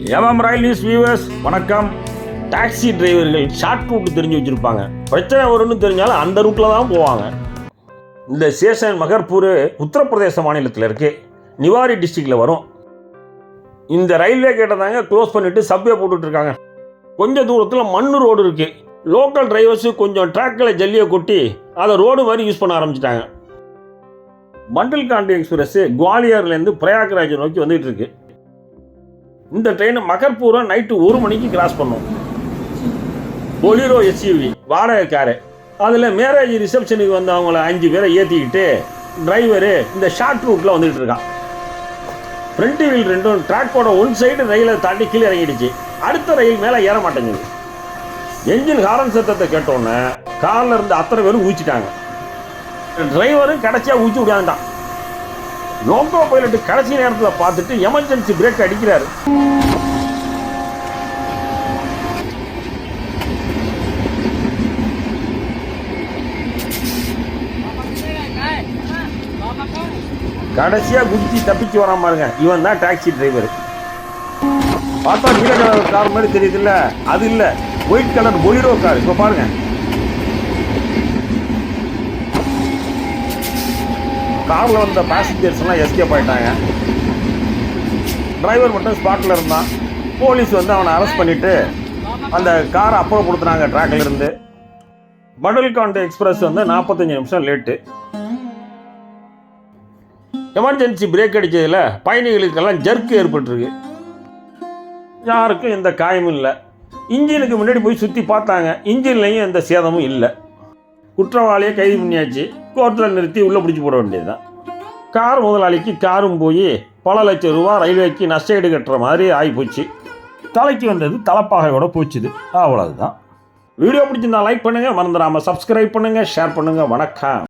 MM ரயில் news viewers வணக்கம். Taxi டிரைவர்கள் short route தெரிஞ்சு வச்சுருப்பாங்க. பிரச்சனை வரும்னு தெரிஞ்சாலும் அந்த ரூட்டில் தான் போவாங்க. இந்த ஸ்டேஷன் மகர்பூர் உத்தரப்பிரதேச மாநிலத்தில் இருக்குது. நிவாரி டிஸ்ட்ரிக்டில் வரும். இந்த ரயில்வே கேட்டை தாங்க க்ளோஸ் பண்ணிவிட்டு சப்வே போட்டுட்ருக்காங்க. கொஞ்சம் தூரத்தில் மண் ரோடு இருக்குது. லோக்கல் டிரைவர்ஸு கொஞ்சம் ட்ராக்கில் ஜல்லியை கொட்டி அதை ரோடு மாதிரி யூஸ் பண்ண ஆரம்பிச்சிட்டாங்க. பண்டல்காண்ட் எக்ஸ்பிரஸ் குவாலியர்லேருந்து பிரயாக்ராஜ் நோக்கி வந்துகிட்டு இருக்கு. இந்த ட்ரெயின் மகர்பூரை நைட்டு 1 மணிக்கு கிராஸ் பண்ணும். பொலிரோ எஸ்யூவி வாடகை காரு. அதில் மேரேஜ் ரிசப்ஷனுக்கு வந்து அவங்கள 5 பேரை ஏற்றிக்கிட்டு டிரைவரு இந்த ஷார்ட் ரூட்டில் வந்துகிட்டு இருக்கான். ஃப்ரண்ட் வீல் ரெண்டும் ட்ராக்கோட ஒன் சைடு ரயிலை தாண்டி கீழே இறங்கிடுச்சு. அடுத்த ரயில் மேலே ஏற மாட்டேங்குது. என்ஜின் ஹாரன் சத்தத்தை கேட்டோன்னே காரில் இருந்து அத்தனை பேரும் ஊச்சிட்டாங்க. டிரைவரும் கடைசியாக ஊச்சி விடாண்டான். லோக்கோ பைலட்டு கடைசி நேரத்தில் பார்த்துட்டு எமர்ஜென்சி பிரேக் அடிக்கிறாரு. கடைசியாக குதிச்சு தப்பிச்சு வராம பாருங்க. இவன் தான் டாக்ஸி டிரைவர். பார்த்தா நீல கலர் கார் மாதிரி தெரியுதுல்ல, அது இல்லை, ஒயிட் கலர் பொலிரோ கார். இப்போ பாருங்க, காரில் வந்த பேசஞ்சர்ஸ் எல்லாம் எஸ்கேப் ஆகிட்டாங்க. டிரைவர் மட்டும் ஸ்பாட்டில் இருந்தான். போலீஸ் வந்து அவனை அரெஸ்ட் பண்ணிவிட்டு அந்த காரை அப்புறப்படுத்துனாங்க ட்ராக்கில் இருந்து. பண்டல்காண்ட் எக்ஸ்பிரஸ் வந்து 45 நிமிஷம் லேட்டு. எமர்ஜென்சி பிரேக் அடித்ததில் பயணிகளுக்கெல்லாம் ஜர்க்கு ஏற்பட்டுருக்கு. யாருக்கும் எந்த காயமும் இல்லை. இன்ஜினுக்கு முன்னாடி போய் சுற்றி பார்த்தாங்க. இன்ஜின்லேயும் எந்த சேதமும் இல்லை. குற்றவாளியை கைது பண்ணியாச்சு. கோர்ட்டில் நிறுத்தி உள்ளே பிடிச்சி போட வேண்டியதுதான். கார் முதலாளிக்கு காரும் போய் பல லட்சம் ரூபா ரயில்வேக்கு நஷ்டஈடு கட்டுற மாதிரி ஆகிப்போச்சு. தலைக்கு வந்தது தலைப்பாகையோட போச்சுது. அவ்வளவுதான். வீடியோ பிடிச்சிருந்தா லைக் பண்ணுங்கள், மறந்துடாமல் சப்ஸ்கிரைப் பண்ணுங்கள், ஷேர் பண்ணுங்கள். வணக்கம்.